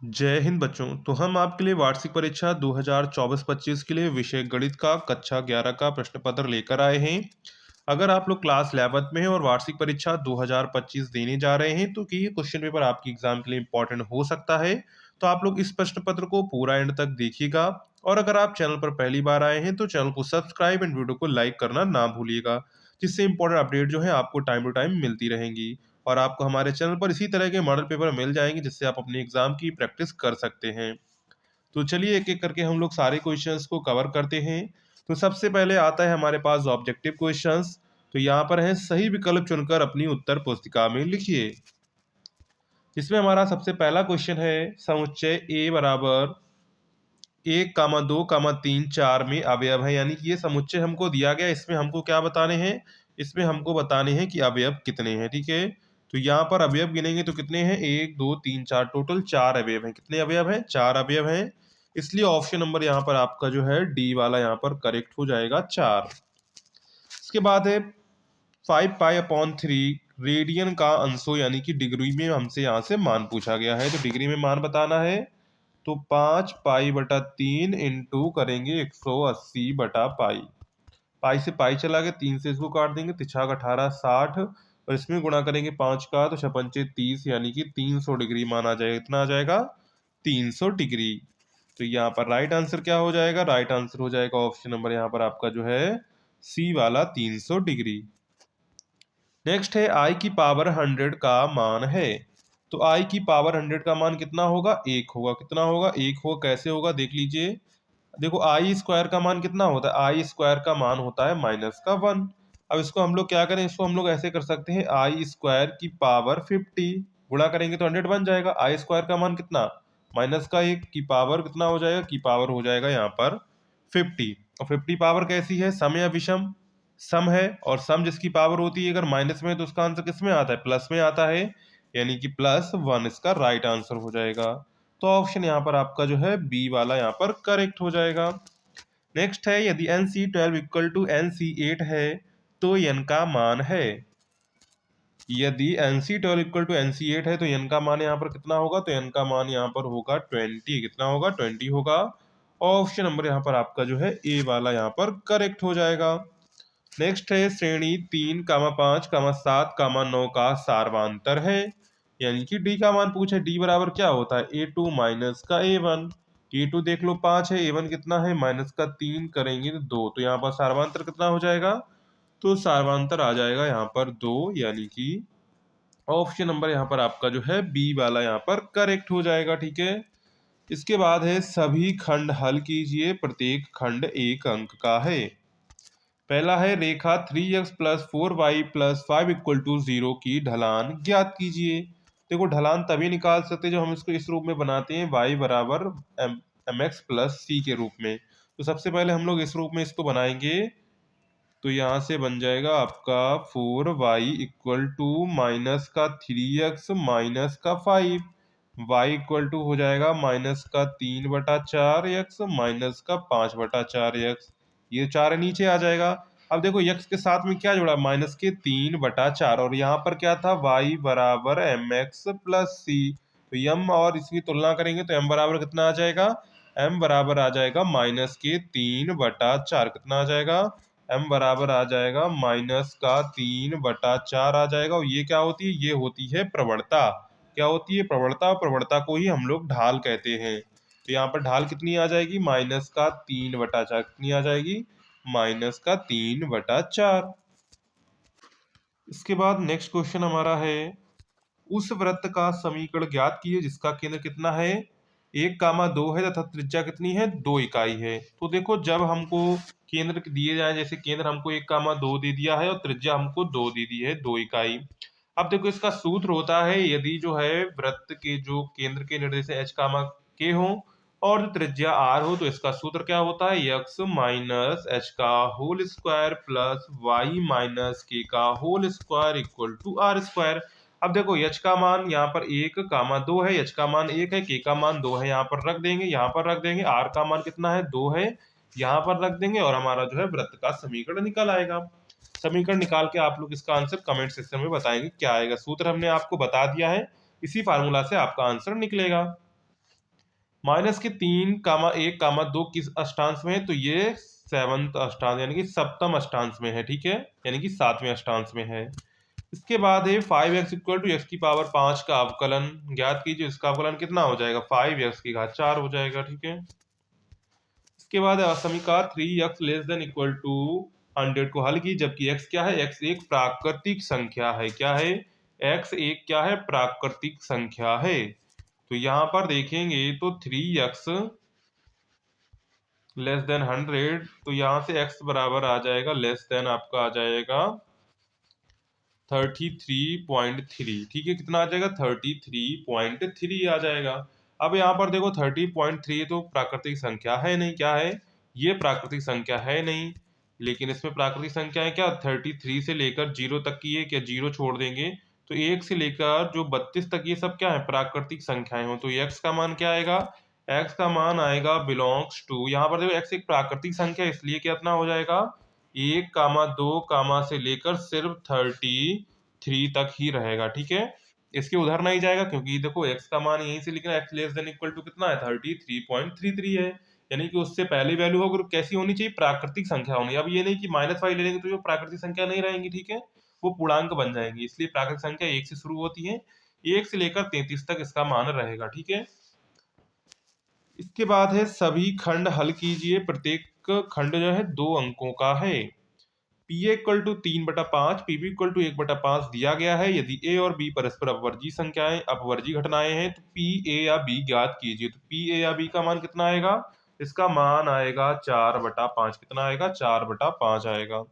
जय हिंद बच्चों। तो हम आपके लिए वार्षिक परीक्षा 2024-25 के लिए विषय गणित का कक्षा 11 का प्रश्न पत्र लेकर आए हैं। अगर आप लोग क्लास 11th में हैं और वार्षिक परीक्षा 2025 देने जा रहे हैं तो कि ये क्वेश्चन पेपर आपकी एग्जाम के लिए इंपॉर्टेंट हो सकता है। तो आप लोग इस प्रश्न पत्र को पूरा एंड तक देखिएगा। और अगर आप चैनल पर पहली बार आए हैं तो चैनल को सब्सक्राइब एंड वीडियो को लाइक करना ना भूलिएगा, जिससे इंपॉर्टेंट अपडेट जो है आपको टाइम टू टाइम मिलती रहेंगी। और आपको हमारे चैनल पर इसी तरह के मॉडल पेपर मिल जाएंगे जिससे आप अपने एग्जाम की प्रैक्टिस कर सकते हैं। तो चलिए एक एक करके हम लोग सारे क्वेश्चंस को कवर करते हैं। तो सबसे पहले आता है हमारे पास ऑब्जेक्टिव क्वेश्चंस। तो यहाँ पर है सही विकल्प चुनकर अपनी उत्तर पुस्तिका में लिखिए। इसमें हमारा सबसे पहला क्वेश्चन है समुच्चय ए बराबर 1, 2, 3, 4 में अवयव है, यानी कि ये समुच्चय हमको दिया गया। इसमें हमको क्या बताने हैं? इसमें हमको बताने हैं कि अवयव कितने हैं। ठीक है, तो यहाँ पर अवयव गिनेंगे तो कितने हैं? 1, 2, 3, 4, टोटल 4 अवयव हैं। कितने अवयव हैं? 4 अवयव हैं। इसलिए ऑप्शन नंबर यहाँ पर आपका जो है डी वाला यहाँ पर करेक्ट हो जाएगा, 4। इसके बाद है 5π/3 रेडियन का अंशों यानी कि डिग्री में हमसे यहाँ से मान पूछा गया है। तो डिग्री में मान बताना है। तो 5π/3 इंटू करेंगे 180/पाई। पाई से पाई चला गया, 3 से इसको काट देंगे, तिछाक 18 60, और इसमें गुणा करेंगे 5 का तो 6×5 30, यानी कि 300 डिग्री मान आ जाएगा। इतना आ जाएगा 300 डिग्री। तो यहाँ पर राइट आंसर क्या हो जाएगा? राइट आंसर हो जाएगा ऑप्शन नंबर यहाँ पर आपका जो है सी वाला 300 डिग्री। नेक्स्ट है आई की पावर 100 का मान है। तो आई की पावर 100 का मान कितना होगा? 1 होगा। कितना होगा? 1 होगा। कैसे होगा देख लीजिए। देखो आई स्क्वायर का मान कितना होता है? आई स्क्वायर का मान होता है -1। अब इसको हम लोग क्या करें? इसको हम लोग ऐसे कर सकते हैं, आई स्क्वायर की पावर 50 गुणा करेंगे तो 100 बन जाएगा। आई स्क्वायर का मान कितना? -1 की पावर कितना हो जाएगा? की पावर हो जाएगा यहाँ पर 50। और 50 पावर कैसी है? सम या विषम? सम है। और सम जिसकी पावर होती है अगर माइनस में है तो उसका आंसर किस में आता है? प्लस में आता है, यानी कि +1 इसका राइट आंसर हो जाएगा। तो ऑप्शन यहाँ पर आपका जो है बी वाला यहाँ पर करेक्ट हो जाएगा। नेक्स्ट है यदि NC12 इक्वल टू NC8 है तो n का मान है। यदि NC12 इक्वल टू NC8 है तो n का मान यहाँ पर कितना होगा? तो n का मान यहाँ पर होगा 20। कितना होगा? 20 होगा। ऑप्शन नंबर यहाँ पर आपका जो है ए वाला यहाँ पर करेक्ट हो जाएगा। नेक्स्ट है श्रेणी 3, 5, 7, 9 का सार्वांतर है, यानी कि डी का मान पूछे। डी बराबर क्या होता है? A2 माइनस का A1। A2 देख लो 5 है, A1 कितना है? -3 करेंगे तो 2। तो यहाँ पर सार्वांतर कितना हो जाएगा? तो सार्वांतर आ जाएगा यहाँ पर 2, यानी कि ऑप्शन नंबर यहाँ पर आपका जो है बी वाला यहाँ पर करेक्ट हो जाएगा। ठीक है, इसके बाद है सभी खंड हल कीजिए, प्रत्येक खंड 1 अंक का है। पहला है रेखा 3x + 4y + 5 = 0 की ढलान ज्ञात कीजिए। देखो ढलान तभी निकाल सकते हैं जब हम इसको इस रूप में बनाते हैं, y बराबर mx + c के रूप में। तो सबसे पहले हम लोग इस रूप में इसको बनाएंगे। तो यहाँ से बन जाएगा आपका 4y = -3x - 5। y हो जाएगा -3/4x -5/4x। ये 4 नीचे आ जाएगा। अब देखो x के साथ में क्या जुड़ा? -3/4, और यहाँ पर क्या था? y बराबर mx + c। तो m और इसकी तुलना करेंगे तो m बराबर कितना आ जाएगा? m बराबर आ जाएगा -3/4। कितना आ जाएगा? m बराबर आ जाएगा -3/4 आ जाएगा। और ये क्या होती है? ये होती है प्रवणता। क्या होती है? प्रवणता। प्रवणता को ही हम लोग ढाल कहते हैं। तो यहाँ पर ढाल कितनी आ जाएगी? -3/4। कितनी आ जाएगी? -3/4। इसके बाद नेक्स्ट क्वेश्चन हमारा है उस वृत्त का समीकरण ज्ञात कीजिए जिसका केंद्र कितना है? 1, 2 है तथा त्रिज्या कितनी है? 2 इकाई है। तो देखो जब हमको केंद्र दिए जाए, जैसे केंद्र हमको 1, 2 दे दिया है और त्रिज्या हमको 2 दे दी है, 2 इकाई। अब देखो इसका सूत्र होता है यदि जो है वृत्त के जो केंद्र के निर्देश h, k हो और जो त्रिज्या r हो, तो इसका सूत्र क्या होता है? x - h का whole square plus y - k का whole square equal to r²। अब देखो h का मान यहाँ पर 1, 2 है, h का मान 1 है, k का मान 2 है। यहाँ पर रख देंगे, यहाँ पर रख देंगे। r का मान कितना है? 2 है, यहाँ पर रख देंगे और हमारा जो है वृत्त का समीकरण निकल आएगा। समीकरण निकाल के आप लोग इसका आंसर कमेंट सेक्शन में बताएंगे क्या आएगा। सूत्र हमने आपको बता दिया है, इसी फार्मूला से आपका आंसर निकलेगा। माइनस के 3, 1, 2 किस अष्टांश में है? तो ये सेवंथ अष्टांश यानी कि सप्तम अष्टांश में है, ठीक है, यानी कि सातवें अष्टांश में है। इसके बाद है 5x इक्वल टू एक्स की पावर 5 का अवकलन ज्ञात कीजिए। इसका अवकलन कितना हो जाएगा? 5x की घात 4 हो जाएगा, ठीक है। इसके बाद समीकरण 3x less than equal to 100 को हल की, जबकि x क्या है? x एक प्राकृतिक संख्या है। क्या है? x एक क्या है? प्राकृतिक संख्या है। तो यहां पर देखेंगे तो 3x लेस देन 100, तो यहां से x बराबर आ जाएगा लेस देन आपका आ जाएगा 33.3, ठीक है। कितना आ जाएगा? 33.3 आ जाएगा। अब यहाँ पर देखो 30.3 तो प्राकृतिक संख्या है नहीं, क्या है? ये प्राकृतिक संख्या है नहीं, लेकिन इसमें प्राकृतिक संख्या है क्या? 33 से लेकर 0 तक की है क्या? 0 छोड़ देंगे तो 1 से लेकर जो 32 तक ये सब क्या है? प्राकृतिक संख्याएं हो। तो x का मान क्या आएगा? x का मान आएगा बिलोंग्स टू, यहाँ पर देखो x एक प्राकृतिक संख्या है, इसलिए कितना हो जाएगा? 1, 2 से लेकर सिर्फ 33 तक ही रहेगा, ठीक है। इसके उधर नहीं जाएगा क्योंकि देखो x का मान यहीं से लिखना है, x less than equal to कितना है? 33.33 है, यानी कि उससे पहली वैल्यू होगी कैसी होनी चाहिए? प्राकृतिक संख्या होनी। अब ये नहीं कि -5 ले लेंगे तो जो प्राकृतिक संख्या नहीं रहेंगी, ठीक है, वो पूर्णांक बन जाएंगी। इसलिए प्राकृतिक संख्या 1 से शुरू होती है, 1 से लेकर 33 तक इसका मान रहेगा, ठीक है। इसके बाद है सभी खंड हल कीजिए। प्रत्येक खंड जो है 2 अंकों का है। P A equal to 3/5, PB equal to 1/5 दिया गया है। यदि ए और बी परस्पर अपवर्जी संख्याएं अपवर्जी घटनाएं हैं तो पी ए या बी ज्ञात कीजिए। तो पी ए या बी का मान कितना आएगा? इसका मान आएगा 4/5। कितना आएगा? 4/5 आएगा।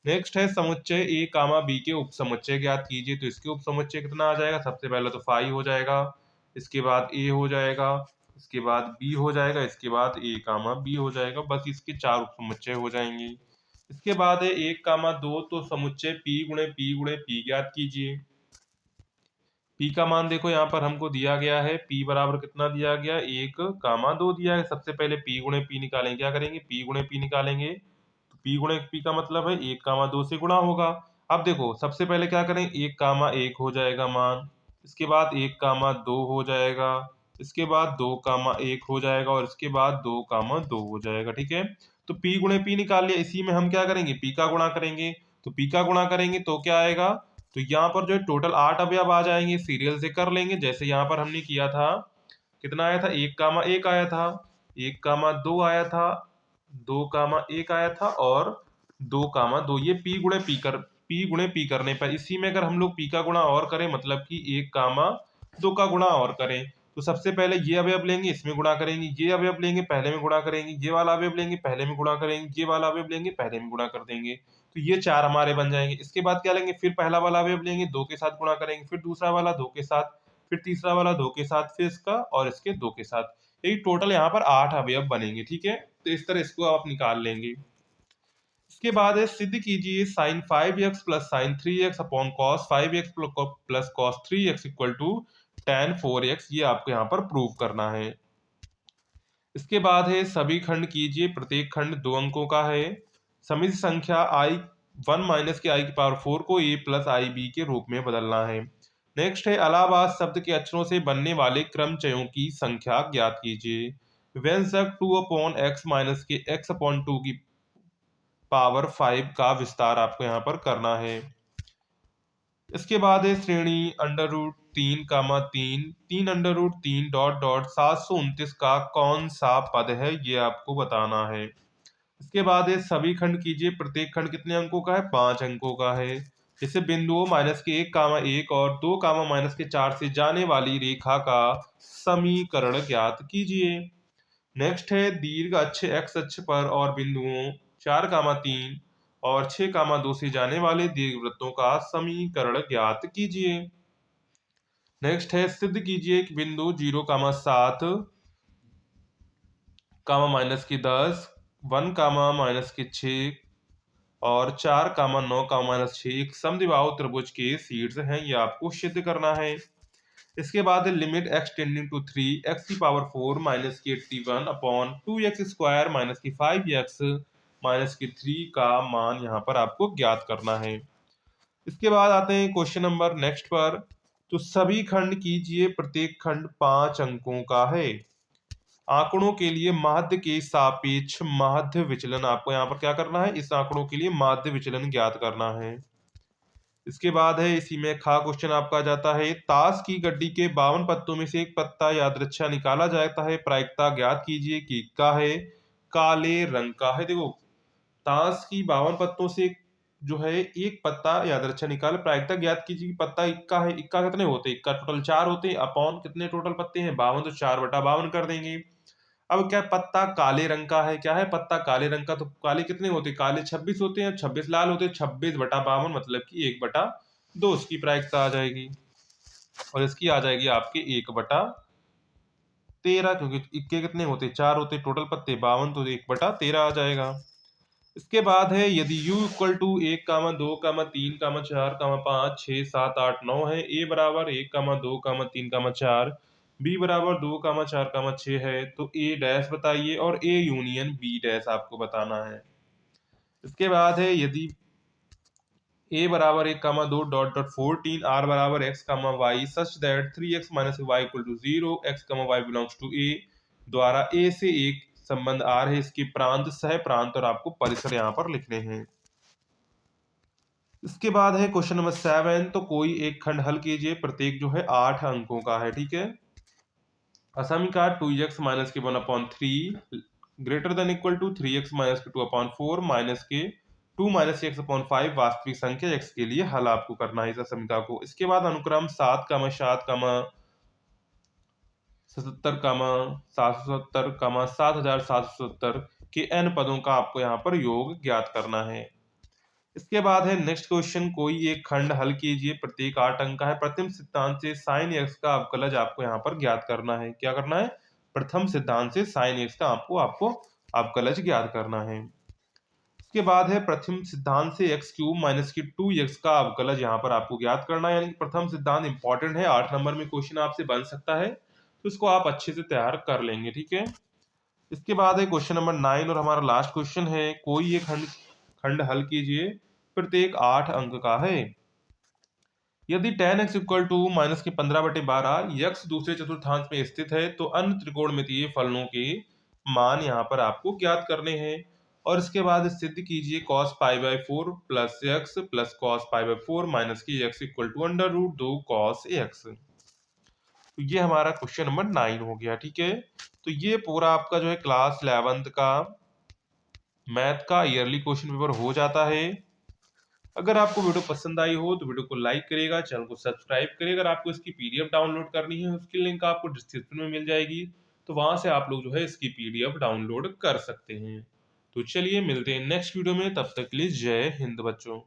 नेक्स्ट है समुच्चय ए कामा बी के उप समुच्चय ज्ञात कीजिए। तो इसके उप समुच्चय कितना आ जाएगा? सबसे पहले तो 5 हो जाएगा, इसके बाद ए हो जाएगा, इसके बाद बी हो जाएगा, इसके बाद ए कामा बी हो जाएगा। बस इसके 4 उप समुच्चय हो जाएंगे। इसके बाद है 1, 2, तो समुच्चय पी पी ज्ञात कीजिए। पी का मान देखो यहाँ पर हमको दिया गया है, पी बराबर कितना दिया गया? 1, 2 दिया है। सबसे पहले पी गुणे पी निकालेंगे। क्या करेंगे? पी गुणे पी निकालेंगे। तो पी गुणे पी का मतलब है 1, 2 से गुणा होगा। अब देखो सबसे पहले क्या करें? 1, 1 हो जाएगा मान, इसके बाद 1, 2 हो जाएगा, इसके बाद 2, 1 हो जाएगा और इसके बाद 2, 2 हो जाएगा, ठीक है। तो पी गुणे पी निकाल लिया, इसी में हम क्या करेंगे? पी का गुणा करेंगे। तो पी का गुणा करेंगे तो क्या आएगा? तो यहाँ पर जो है टोटल 8 अवयव आ जाएंगे। सीरियल से कर लेंगे जैसे यहाँ पर हमने किया था। कितना आया था? 1, 1 आया था, 1, 2 आया था, 2, 1 आया था और 2, 2 ये पी गुणे पी करने पर, इसी में अगर हम लोग पी का गुणा और करें मतलब कि 1, 2 का गुणा और करें, तो सबसे पहले ये अवयव लेंगे, इसमें गुणा करेंगे, ये अवयव लेंगे, पहले में गुणा करेंगे, ये वाला अवयव लेंगे, पहले में गुणा करेंगे, ये वाला अवयव लेंगे, पहले में गुणा कर देंगे। तो ये 4 हमारे बन जाएंगे। इसके बाद क्या लेंगे? फिर पहला वाला अवयव लेंगे, 2 के साथ गुणा करेंगे, फिर दूसरा वाला 2 के साथ, फिर तीसरा वाला 2 के साथ, फिर इसका और इसके 2 के साथ। यही टोटल यहाँ पर 8 अवयव बनेंगे, ठीक है। तो इस तरह इसको आप निकाल लेंगे। इसके बाद है सिद्ध कीजिए sin 5x plus sin 3x upon cos 5x plus cos 3x equal to tan 4x। ये आपको यहाँ पर प्रूव करना है। इसके बाद है सभी खंड कीजिए। प्रत्येक खंड 2 अंकों का है। समित संख्या i 1 माइनस के i की पावर 4 को a प्लस आई बी के रूप में बदलना है। नेक्स्ट है अलाहाबाद शब्द के अक्षरों से बनने वाले क्रमचयों की संख्या ज्ञात कीजिए। व्यंजक 2 अपॉन x माइनस के x अपॉन 2 की पावर 5 का विस्तार आपको यहाँ पर करना है। इसके बाद है श्रेणी √3, 3 डॉट डॉट 729 का कौन सा पद है? ये आपको बताना है। इसके बाद है सभी खंड कीजिए। प्रत्येक खंड कितने अंकों का है? 5 अंकों का है। जैसे बिंदुओं -1, 1 और 2, -4 से जाने वाली रेखा का समीकरण ज्ञात कीजिए। नेक्स्ट है दीर्घ अक्ष x अक्ष पर और बिंदुओं 4, 3 और 6, 2 से जाने वाले दीर्घवृत्तों का समीकरण ज्ञात कीजिए। नेक्स्ट है सिद्ध कीजिए कि बिंदु 0, 7, -10, 1, -6 और 4, 9, -6 एक समद्विबाहु त्रिभुज के शीर्ष हैं। ये आपको सिद्ध करना है। इसके बाद limit x tending to 3 x की पावर 4 माइनस की 81 अपॉन 2x स्क्वायर माइनस की 5x माइनस की 3 का मान यहाँ पर आपको ज्ञात करना है। इसके बाद आते हैं क्वेश्चन नंबर नेक्स्ट पर। तो सभी खंड कीजिए। प्रत्येक खंड 5 अंकों का है। आंकड़ों के लिए माध्य के सापेक्ष माध्य विचलन आपको यहाँ पर क्या करना है, इस आंकड़ों के लिए माध्य विचलन ज्ञात करना है। इसके बाद है इसी में खा क्वेश्चन आपका आ जाता है, ताश की गड्डी के 52 पत्तों में से एक पत्ता यादृच्छा निकाला जाता है, प्रायिकता ज्ञात कीजिए कि का है, काले रंग का है। देखो ताश की 52 पत्तों से जो है एक पत्ता यादृच्छा निकाल, प्रायिकता ज्ञात कीजिए कि पत्ता इक्का है। इक्का कितने होते हैं, इक्का टोटल 4 होते हैं, अपॉन कितने टोटल पत्ते हैं 52, तो 4/52 कर देंगे। अब क्या पत्ता काले रंग का है, क्या है पत्ता काले रंग का, तो काले कितने होते हैं, काले 26 होते हैं, 26 लाल होते हैं, 26/52 मतलब कि 1/2 इसकी प्रायिकता आ जाएगी। और इसकी आ जाएगी आपके 1/13, क्योंकि इक्के कितने होते हैं 4 होते हैं, टोटल पत्ते 52, तो 1/13 आ जाएगा। इसके बाद है यदि u इक्वल टू 1, 2, 3, 4, 5, 6, 7, 8, 9 है, a बराबर 1, 2, 3, 4, b बराबर 2, 4, 6 है, तो a डैश बताइए और a यूनियन b डैश आपको बताना है। इसके बाद है यदि a बराबर 1, 2 डॉट डॉट 14, r बराबर x, y such that 3x minus y equal to 0, x, y belongs to a द्वारा a से एक संबंध r है, इसके प्रांत, सह प्रांत और आपको परिसर यहाँ पर लिखने हैं। इसके बाद है क्वेश्चन नंबर 7, तो कोई एक खंड हल कीजिए, प्रत्येक जो है 8 अंकों का है, ठीक है। असमीकार 2x माइनस के 1/3 greater than equal to 3x minus के 2/4 माइनस के 2 माइनस x अपॉन 5 वास्तविक संख्या x के लिए हल आपको करना है इस असमीका को। इसके बाद अनुक्रम 7, 7, 77, 770, 7770 के n पदों का आपको यहाँ पर योग ज्ञात करना है। इसके बाद है नेक्स्ट क्वेश्चन, कोई एक खंड हल कीजिए, प्रत्येक 8 अंक का है, प्रथम सिद्धांत से साइन एक्स का अवकलज आपको यहाँ पर ज्ञात करना है। क्या करना है, प्रथम सिद्धांत से साइन एक्स का आपको अवकलज ज्ञात करना है। इसके बाद है प्रथम सिद्धांत से एक्स क्यूब माइनस की 2x का अवकलज यहाँ पर आपको ज्ञात करना है, यानी कि प्रथम सिद्धांत इंपॉर्टेंट है, 8 नंबर में क्वेश्चन आपसे बन सकता है, तो इसको आप अच्छे से तैयार कर लेंगे, ठीक है। इसके बाद है क्वेश्चन नंबर 9 और हमारा लास्ट क्वेश्चन है, कोई एक खंड हल कीजिए, प्रत्येक 8 अंक का है। यदि tan x equal to minus के 15/12 यक्स दूसरे चतुर्थांश में स्थित है, तो अन्य त्रिकोणमितीय फलनों के मान यहाँ पर आपको ज्ञात करने हैं। और इसके बाद सिद्ध कीजिए cos π/4 plus x plus cos π/4 minus की x equal to √2 cos x। तो ये हमारा क्वेश्चन नंबर 9 हो गया, ठीक है। तो ये पूरा आपका जो है क्लास 11th का मैथ का ईयरली क्वेश्चन पेपर हो जाता है। अगर आपको वीडियो पसंद आई हो तो वीडियो को लाइक करिएगा, चैनल को सब्सक्राइब करिएगा। अगर आपको इसकी पीडीएफ डाउनलोड करनी है, उसकी लिंक आपको डिस्क्रिप्शन में मिल जाएगी, तो वहां से आप लोग जो है इसकी पीडीएफ डाउनलोड कर सकते हैं। तो चलिए मिलते हैं नेक्स्ट वीडियो में, तब तक के लिए जय हिंद बच्चों।